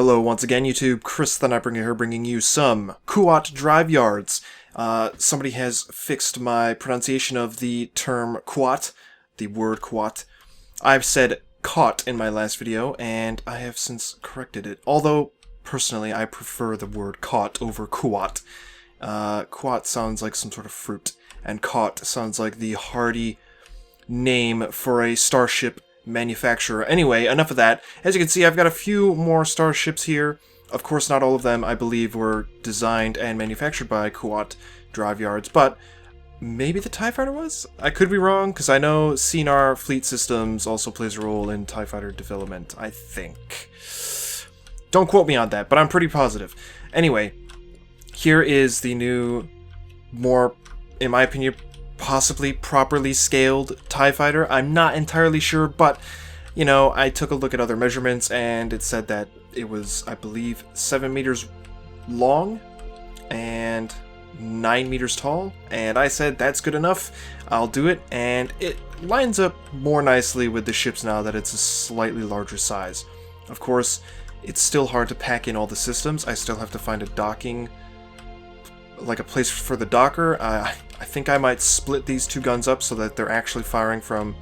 Hello once again, YouTube. Chris the Nightbringer here, bringing you some Kuat drive yards. Somebody has fixed my pronunciation of the term Kuat, the word Kuat. I've said caught in my last video, and I have since corrected it. Although, personally, I prefer the word caught over Kuat. Kuat sounds like some sort of fruit, and caught sounds like the hearty name for a starship manufacturer. Anyway, enough of that. As you can see, I've got a few more starships here. Of course, not all of them, I believe, were designed and manufactured by Kuat drive yards, but maybe the TIE Fighter was? I could be wrong, because I know CNR Fleet Systems also plays a role in TIE Fighter development, I think. Don't quote me on that, but I'm pretty positive. Anyway, here is the new, more, in my opinion, possibly properly scaled TIE Fighter. I'm not entirely sure, but, you know, I took a look at other measurements, and it said that it was, I believe, 7 meters long and 9 meters tall, and I said that's good enough, I'll do it, and it lines up more nicely with the ships now that it's a slightly larger size. Of course, it's still hard to pack in all the systems. I still have to find a docking, like a place for the docker. I think I might split these two guns up so that they're actually firing from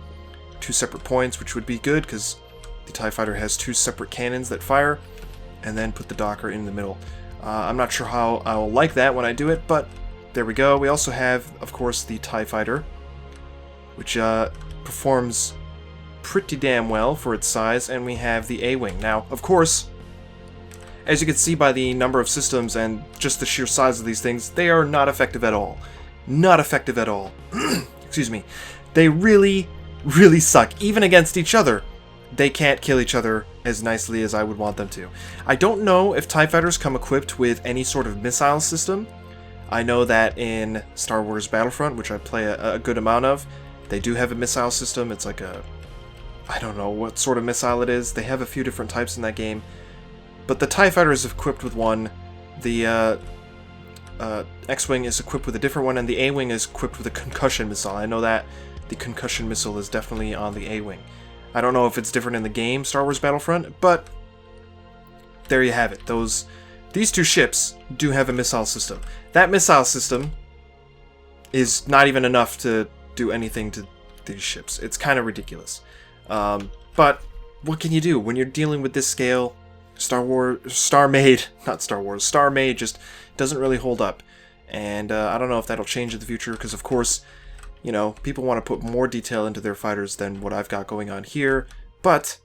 two separate points, which would be good because the TIE Fighter has two separate cannons that fire, and then put the docker in the middle. I'm not sure how I'll like that when I do it, but there we go. We also have, of course, the TIE Fighter, which performs pretty damn well for its size, and we have the A-Wing. Now, of course, as you can see by the number of systems and just the sheer size of these things, they are not effective at all. Not effective at all. Excuse me. They really, really suck. Even against each other, they can't kill each other as nicely as I would want them to. I don't know if TIE Fighters come equipped with any sort of missile system. I know that in Star Wars Battlefront, which I play a good amount of, they do have a missile system. It's like a... I don't know what sort of missile it is. They have a few different types in that game. But the TIE Fighter is equipped with one. The X-Wing is equipped with a different one, and the A-Wing is equipped with a concussion missile. I know that the concussion missile is definitely on the A-Wing. I don't know if it's different in the game, Star Wars Battlefront, but there you have it. These two ships do have a missile system. That missile system is not even enough to do anything to these ships. It's kind of ridiculous. But what can you do when you're dealing with this scale? Starmade just doesn't really hold up. And I don't know if that'll change in the future, because of course, you know, people want to put more detail into their fighters than what I've got going on here. But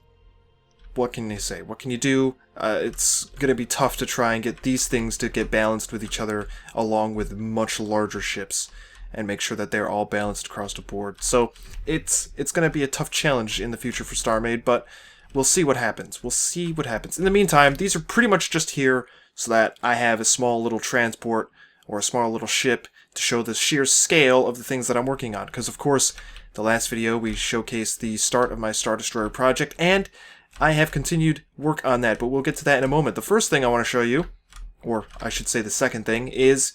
what can you say? What can you do? It's going to be tough to try and get these things to get balanced with each other along with much larger ships and make sure that they're all balanced across the board. So it's going to be a tough challenge in the future for Starmade, but we'll see what happens. We'll see what happens. In the meantime, these are pretty much just here so that I have a small little transport or a small little ship to show the sheer scale of the things that I'm working on. Because, of course, the last video we showcased the start of my Star Destroyer project, and I have continued work on that, but we'll get to that in a moment. The first thing I want to show you, or I should say the second thing, is,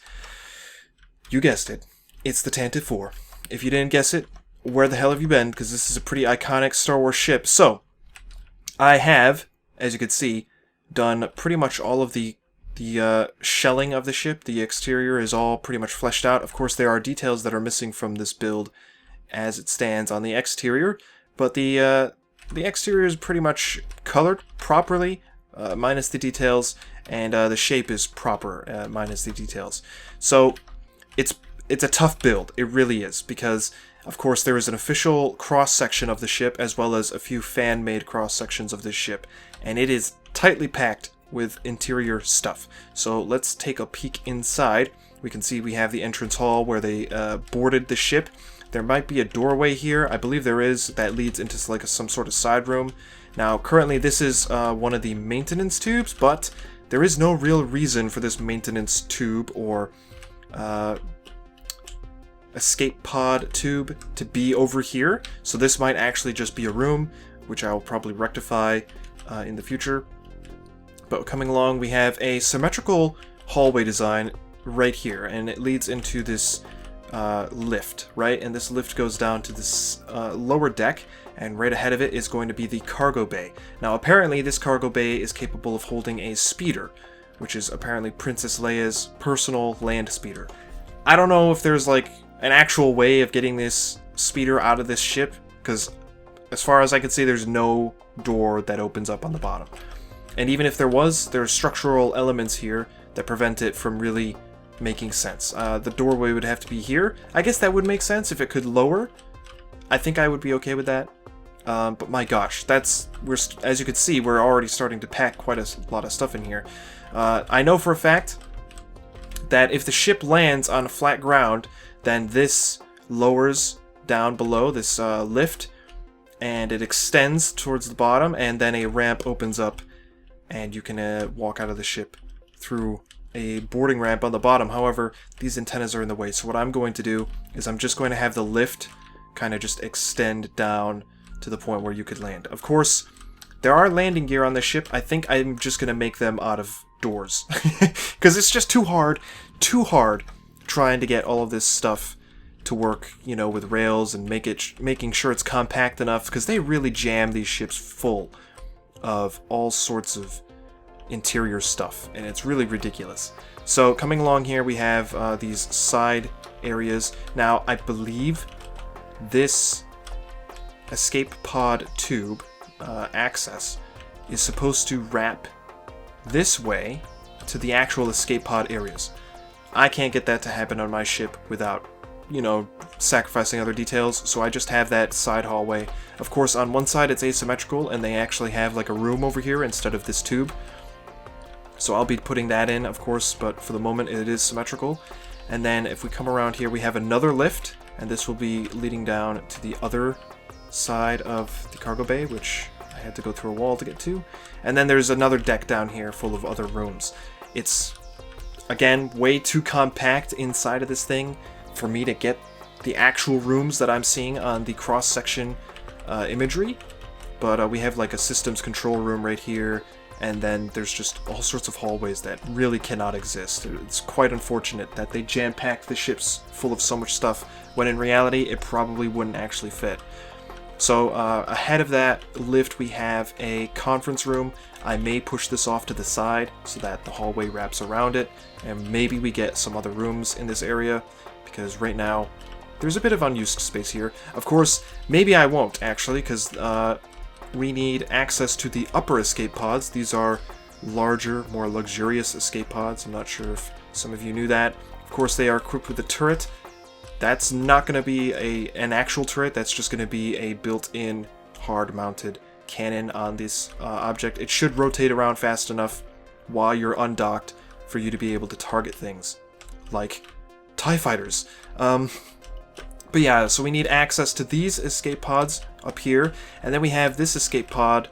you guessed it, it's the Tantive IV. If you didn't guess it, where the hell have you been? Because this is a pretty iconic Star Wars ship. So, I have, as you can see, done pretty much all of the shelling of the ship. The exterior is all pretty much fleshed out. Of course, there are details that are missing from this build as it stands on the exterior, but the exterior is pretty much colored properly, minus the details, and the shape is proper, minus the details. So it's a tough build. It really is, because of course there is an official cross-section of the ship as well as a few fan-made cross-sections of this ship, and it is tightly packed with interior stuff. So let's take a peek inside. We can see we have the entrance hall where they boarded the ship. There might be a doorway here. I believe there is, that leads into like some sort of side room. Now currently this is one of the maintenance tubes, but there is no real reason for this maintenance tube or escape pod tube to be over here. So this might actually just be a room, which I will probably rectify in the future. But coming along, we have a symmetrical hallway design right here, and it leads into this lift, right? And this lift goes down to this lower deck, and right ahead of it is going to be the cargo bay. Now, apparently, this cargo bay is capable of holding a speeder, which is apparently Princess Leia's personal land speeder. I don't know if there's like an actual way of getting this speeder out of this ship, because as far as I can see, there's no door that opens up on the bottom. And even if there was, there are structural elements here that prevent it from really making sense. The doorway would have to be here. I guess that would make sense if it could lower. I think I would be okay with that. But my gosh, as you can see, we're already starting to pack quite a lot of stuff in here. I know for a fact that if the ship lands on flat ground, then this lowers down below this lift, and it extends towards the bottom, and then a ramp opens up, and you can walk out of the ship through a boarding ramp on the bottom. However, these antennas are in the way, so what I'm going to do is I'm just going to have the lift kind of just extend down to the point where you could land. Of course, there are landing gear on the ship. I think I'm just going to make them out of doors, because it's just too hard trying to get all of this stuff to work, you know, with rails and making sure it's compact enough, because they really jam these ships full of all sorts of interior stuff, and it's really ridiculous. So coming along here, we have these side areas. Now, I believe this escape pod tube access is supposed to wrap this way to the actual escape pod areas. I can't get that to happen on my ship without, you know, sacrificing other details, so I just have that side hallway. Of course, on one side it's asymmetrical, and they actually have like a room over here instead of this tube. So I'll be putting that in, of course, but for the moment it is symmetrical. And then if we come around here, we have another lift, and this will be leading down to the other side of the cargo bay, which I had to go through a wall to get to. And then there's another deck down here full of other rooms. It's, again, way too compact inside of this thing for me to get the actual rooms that I'm seeing on the cross-section imagery. But we have like a systems control room right here, and then there's just all sorts of hallways that really cannot exist. It's quite unfortunate that they jam-packed the ships full of so much stuff, when in reality it probably wouldn't actually fit. So ahead of that lift, we have a conference room. I may push this off to the side so that the hallway wraps around it, and maybe we get some other rooms in this area, because right now there's a bit of unused space here. Of course, maybe I won't actually, because we need access to the upper escape pods. These are larger, more luxurious escape pods. I'm not sure if some of you knew that. Of course, they are equipped with a turret. That's not going to be an actual turret. That's just going to be a built-in, hard-mounted cannon on this object. It should rotate around fast enough while you're undocked for you to be able to target things, like TIE fighters. But yeah, so we need access to these escape pods up here, and then we have this escape pod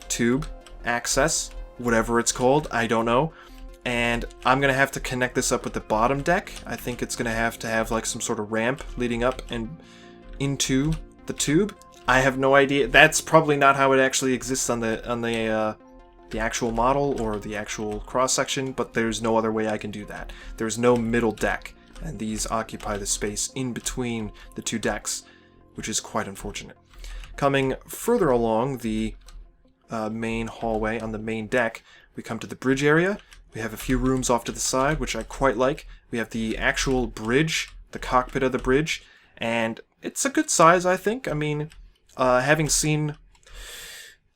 tube access, whatever it's called, I don't know. And I'm going to have to connect this up with the bottom deck. I think it's going to have like some sort of ramp leading up and into the tube. I have no idea. That's probably not how it actually exists on the actual model or the actual cross-section, but there's no other way I can do that. There's no middle deck, and these occupy the space in between the two decks, which is quite unfortunate. Coming further along the main hallway on the main deck, we come to the bridge area. We have a few rooms off to the side, which I quite like. We have the actual bridge, the cockpit of the bridge, and it's a good size, I think. I mean, having seen...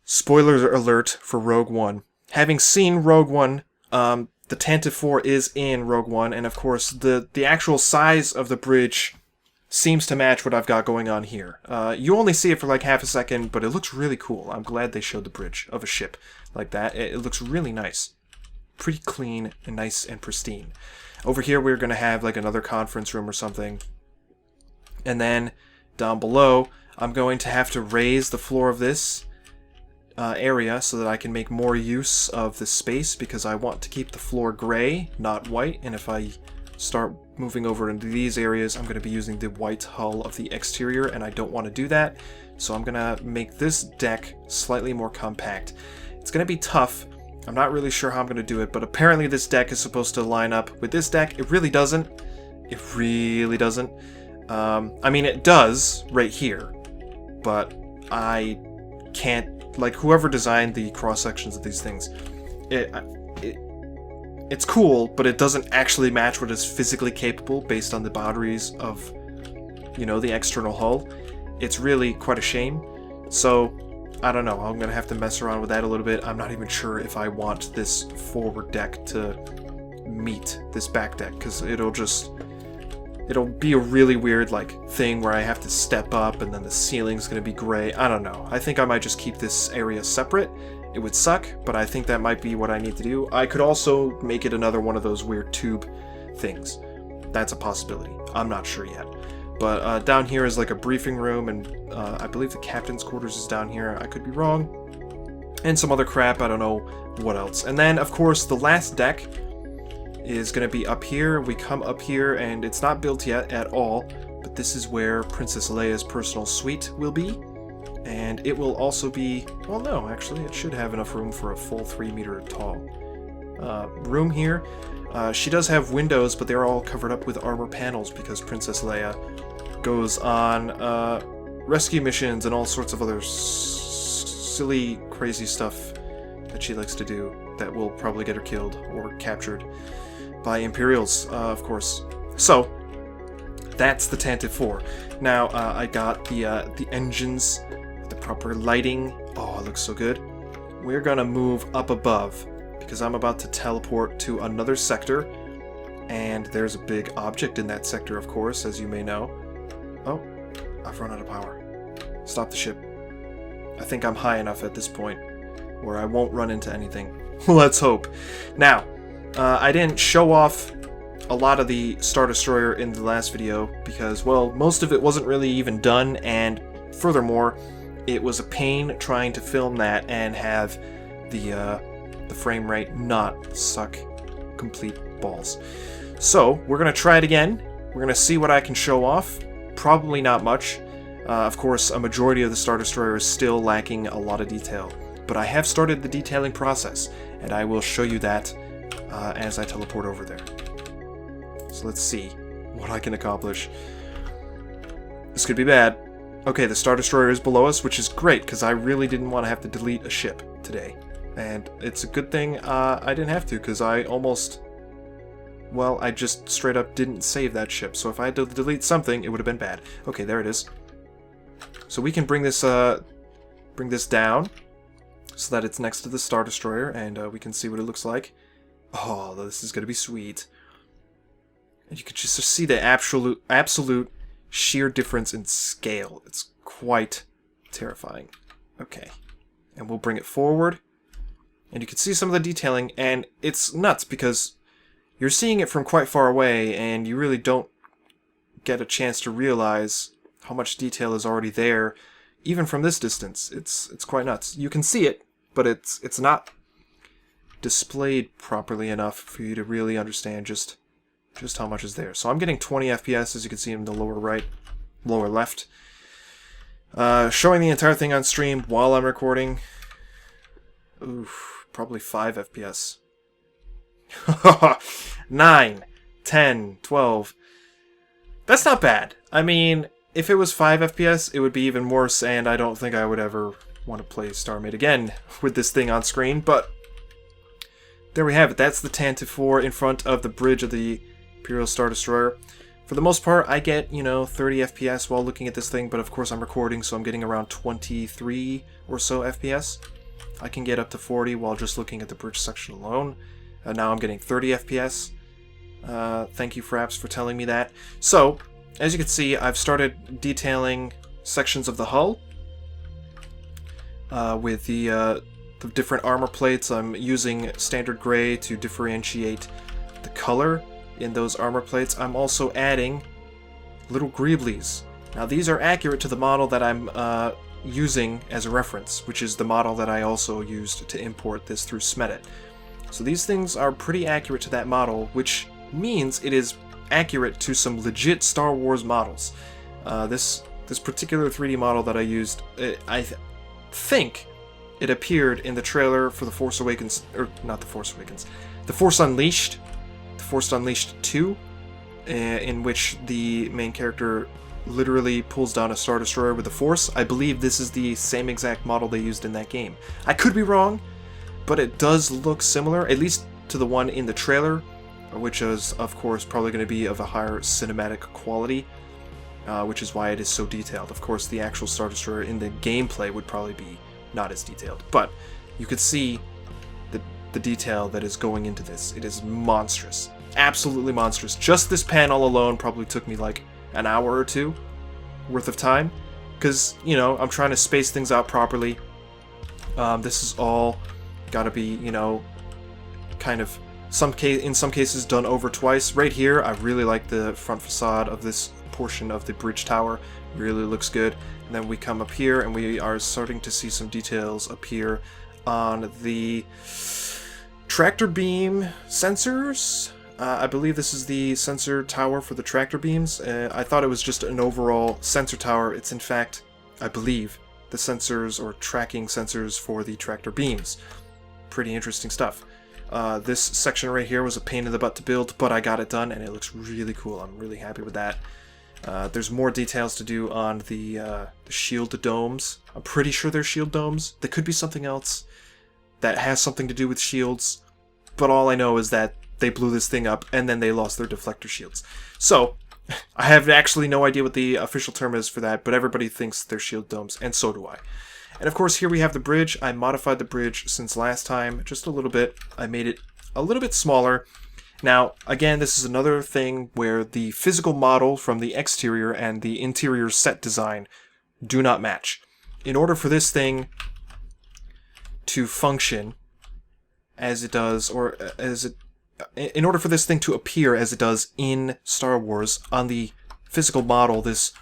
Spoiler alert for Rogue One. Having seen Rogue One, the Tantive IV is in Rogue One, and of course, the actual size of the bridge seems to match what I've got going on here. You only see it for like half a second, but it looks really cool. I'm glad they showed the bridge of a ship like that. It looks really nice. Pretty clean and nice and pristine. Over here we're going to have like another conference room or something. And then down below I'm going to have to raise the floor of this area so that I can make more use of the space, because I want to keep the floor gray, not white. And if I start moving over into these areas, I'm going to be using the white hull of the exterior, and I don't want to do that. So I'm going to make this deck slightly more compact. It's going to be tough. I'm not really sure how I'm going to do it, but apparently this deck is supposed to line up with this deck. It really doesn't, It really doesn't. I mean, it does right here, but I can't, like, whoever designed the cross-sections of these things, it's cool, but it doesn't actually match what is physically capable based on the boundaries of, you know, the external hull. It's really quite a shame. So, I don't know, I'm gonna have to mess around with that a little bit. I'm not even sure if I want this forward deck to meet this back deck, because it'll be a really weird, like, thing where I have to step up and then the ceiling's gonna be gray. I don't know. I think I might just keep this area separate. It would suck, but I think that might be what I need to do. I could also make it another one of those weird tube things. That's a possibility. I'm not sure yet. But down here is like a briefing room, and I believe the captain's quarters is down here. I could be wrong. And some other crap, I don't know what else. And then, of course, the last deck is going to be up here. We come up here, and it's not built yet at all, but this is where Princess Leia's personal suite will be. And it will also be, well, no, actually, it should have enough room for a full 3-meter tall room here. She does have windows, but they're all covered up with armor panels because Princess Leia goes on rescue missions and all sorts of other silly, crazy stuff that she likes to do that will probably get her killed or captured by Imperials, of course. So, that's the Tantive IV. Now, I got the engines, the proper lighting. Oh, it looks so good. We're gonna move up above, because I'm about to teleport to another sector, and there's a big object in that sector, of course, as you may know. Oh, I've run out of power. Stop the ship. I think I'm high enough at this point where I won't run into anything. Let's hope. Now, I didn't show off a lot of the Star Destroyer in the last video because, well, most of it wasn't really even done, and furthermore, it was a pain trying to film that and have the frame rate not suck complete balls. So, we're going to try it again. We're going to see what I can show off. Probably not much. Of course, a majority of the Star Destroyer is still lacking a lot of detail. But I have started the detailing process, and I will show you that as I teleport over there. So let's see what I can accomplish. This could be bad. Okay, the Star Destroyer is below us, which is great, because I really didn't want to have to delete a ship today. And it's a good thing I didn't have to, because I almost... Well, I just straight up didn't save that ship, so if I had to delete something, it would have been bad. Okay, there it is. So we can bring this down, so that it's next to the Star Destroyer, and we can see what it looks like. Oh, this is going to be sweet. And you can just see the absolute sheer difference in scale. It's quite terrifying. Okay, and we'll bring it forward. And you can see some of the detailing, and it's nuts because you're seeing it from quite far away, and you really don't get a chance to realize how much detail is already there, even from this distance. It's quite nuts. You can see it, but it's not displayed properly enough for you to really understand just how much is there. So I'm getting 20 FPS, as you can see in the lower left. Showing the entire thing on stream while I'm recording. Oof, probably 5 FPS. 9, 10, 12. That's not bad. I mean, if it was 5 FPS, it would be even worse, and I don't think I would ever want to play Starmade again with this thing on screen, but there we have it. That's the Tantive IV in front of the bridge of the Imperial Star Destroyer. For the most part, I get, 30 FPS while looking at this thing, but of course I'm recording, so I'm getting around 23 or so FPS. I can get up to 40 while just looking at the bridge section alone. Now I'm getting 30 FPS. Thank you, Fraps, for telling me that. So, as you can see, I've started detailing sections of the hull with the different armor plates. I'm using standard gray to differentiate the color in those armor plates. I'm also adding little greeblies. Now, these are accurate to the model that I'm using as a reference, which is the model that I also used to import this through Smedit. So these things are pretty accurate to that model, which means it is accurate to some legit Star Wars models. This particular 3D model that I used, I think it appeared in the trailer for The Force Awakens, or not The Force Awakens, The Force Unleashed 2. in which the main character literally pulls down a Star Destroyer with the Force. I believe this is the same exact model they used in that game. I could be wrong, but it does look similar, at least to the one in the trailer, which is, of course, probably going to be of a higher cinematic quality, which is why it is so detailed. Of course, the actual Star Destroyer in the gameplay would probably be not as detailed, but you could see the detail that is going into this. It is monstrous. Absolutely monstrous. Just this panel alone probably took me like an hour or two worth of time, because, you know, I'm trying to space things out properly. This is all got to be, you know, kind of in some cases done over twice. Right here, I really like the front facade of this portion of the bridge tower. Really looks good. And then we come up here and we are starting to see some details appear on the tractor beam sensors. I believe this is the sensor tower for the tractor beams. I thought it was just an overall sensor tower. It's in fact, I believe, the sensors or tracking sensors for the tractor beams. Pretty interesting stuff. This section right here was a pain in the butt to build, but I got it done and it looks really cool. I'm really happy with that. There's more details to do on the shield domes. I'm pretty sure they're shield domes. They could be something else that has something to do with shields, but all I know is that they blew this thing up and then they lost their deflector shields. So, I have actually no idea what the official term is for that, but everybody thinks they're shield domes, and so do I. And of course, here we have the bridge. I modified the bridge since last time, just a little bit. I made it a little bit smaller. Now, again, this is another thing where the physical model from the exterior and the interior set design do not match. In order for this thing to function as it does, or in order for this thing to appear as it does in Star Wars, on the physical model, this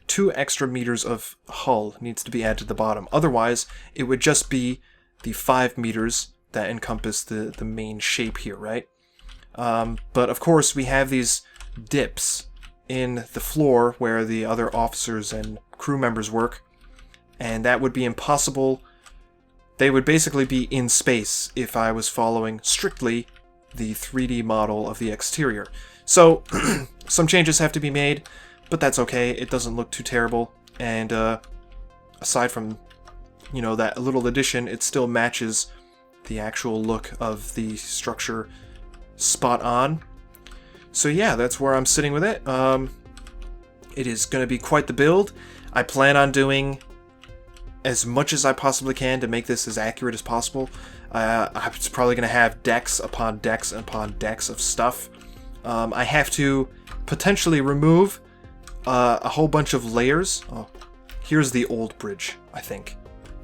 2 extra meters of hull needs to be added to the bottom. Otherwise, it would just be the 5 meters that encompass the main shape here, right? But of course, we have these dips in the floor where the other officers and crew members work, and that would be impossible. They would basically be in space if I was following strictly the 3D model of the exterior. So, some changes have to be made, but that's okay. It doesn't look too terrible, and aside from, you know, that little addition, it still matches the actual look of the structure spot on. So yeah, that's where I'm sitting with it. It is going to be quite the build. I plan on doing as much as I possibly can to make this as accurate as possible. I'm probably going to have decks upon decks upon decks of stuff. I have to potentially remove a whole bunch of layers. Oh, here's the old bridge, I think.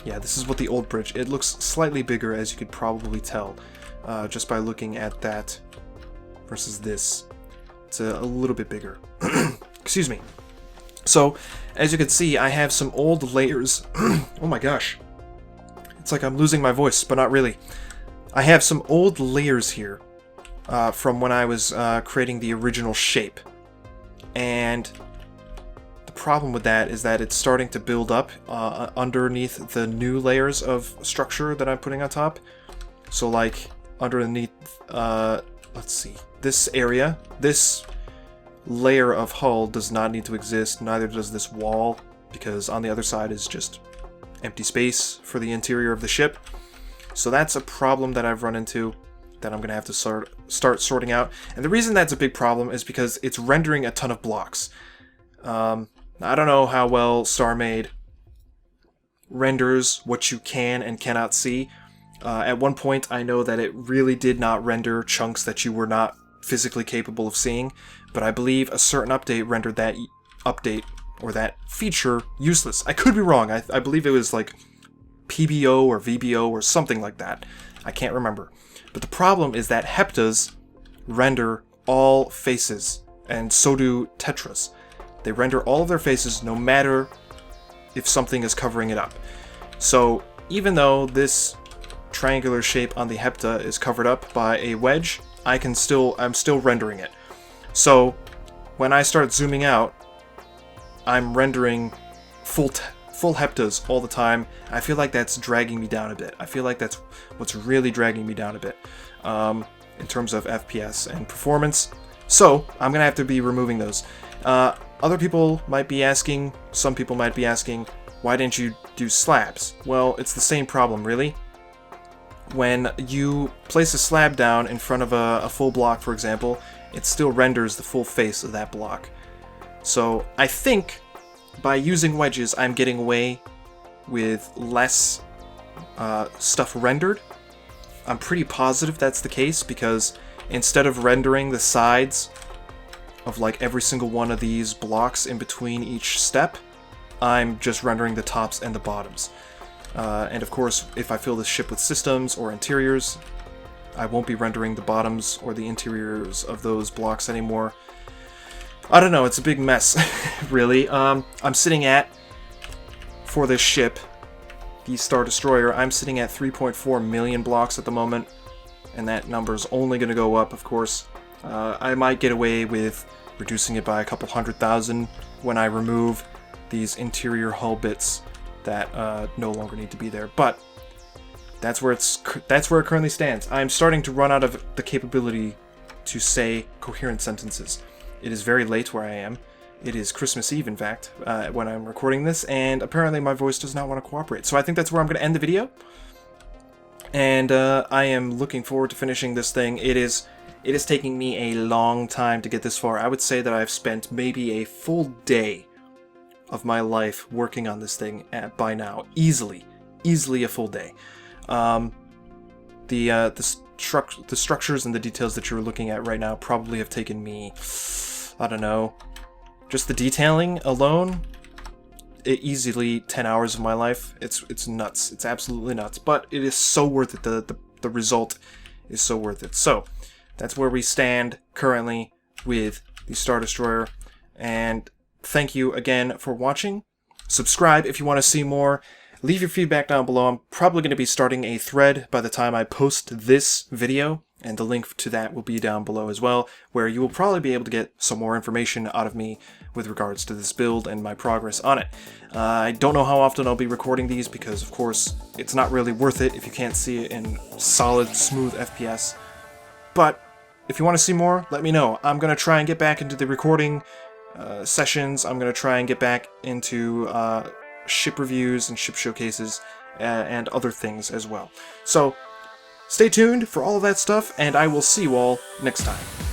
Yeah, this is what the old bridge. It looks slightly bigger, as you could probably tell, just by looking at that versus this. It's a little bit bigger. Excuse me. So, as you can see, I have some old layers. Oh my gosh. It's like I'm losing my voice, but not really. I have some old layers here from when I was creating the original shape. And the problem with that is that it's starting to build up underneath the new layers of structure that I'm putting on top. So like underneath, let's see, this area, this layer of hull does not need to exist, neither does this wall, because on the other side is just empty space for the interior of the ship. So that's a problem that I've run into that I'm going to have to start sorting out. And the reason that's a big problem is because it's rendering a ton of blocks. I don't know how well Starmade renders what you can and cannot see. At one point, I know that it really did not render chunks that you were not physically capable of seeing, but I believe a certain update rendered that update or that feature useless. I could be wrong. I believe it was like PBO or VBO or something like that. I can't remember. But the problem is that heptas render all faces, and so do tetras. They render all of their faces no matter if something is covering it up. So even though this triangular shape on the hepta is covered up by a wedge, I'm still rendering it. So when I start zooming out, I'm rendering full heptas all the time. I feel like that's dragging me down a bit. I feel like that's what's really dragging me down a bit in terms of FPS and performance. So I'm going to have to be removing those. Other people might be asking, some people might be asking, why didn't you do slabs? Well, it's the same problem, really. When you place a slab down in front of a full block, for example, it still renders the full face of that block. So I think by using wedges, I'm getting away with less stuff rendered. I'm pretty positive that's the case, because instead of rendering the sides of like every single one of these blocks in between each step, I'm just rendering the tops and the bottoms. And of course, if I fill this ship with systems or interiors, I won't be rendering the bottoms or the interiors of those blocks anymore. I don't know, it's a big mess, really. I'm sitting at, for this ship, the Star Destroyer, I'm sitting at 3.4 million blocks at the moment, and that number's only going to go up, of course. I might get away with reducing it by a couple 100,000 when I remove these interior hull bits that no longer need to be there, but that's where it currently stands. I'm starting to run out of the capability to say coherent sentences. It is very late where I am. It is Christmas Eve, in fact, when I'm recording this, and apparently my voice does not want to cooperate. So I think that's where I'm going to end the video, and I am looking forward to finishing this thing. It is taking me a long time to get this far. I would say that I've spent maybe a full day of my life working on this thing by now. Easily a full day. The structures and the details that you're looking at right now probably have taken me, I don't know, just the detailing alone, easily 10 hours of my life. It's nuts. It's absolutely nuts. But it is so worth it. The result is so worth it. So that's where we stand currently with the Star Destroyer. And thank you again for watching. Subscribe if you want to see more. Leave your feedback down below. I'm probably going to be starting a thread by the time I post this video, and the link to that will be down below as well, where you will probably be able to get some more information out of me with regards to this build and my progress on it. I don't know how often I'll be recording these because, of course, it's not really worth it if you can't see it in solid, smooth FPS. But if you want to see more, let me know. I'm going to try and get back into the recording sessions. I'm going to try and get back into ship reviews and ship showcases and other things as well. So stay tuned for all of that stuff, and I will see you all next time.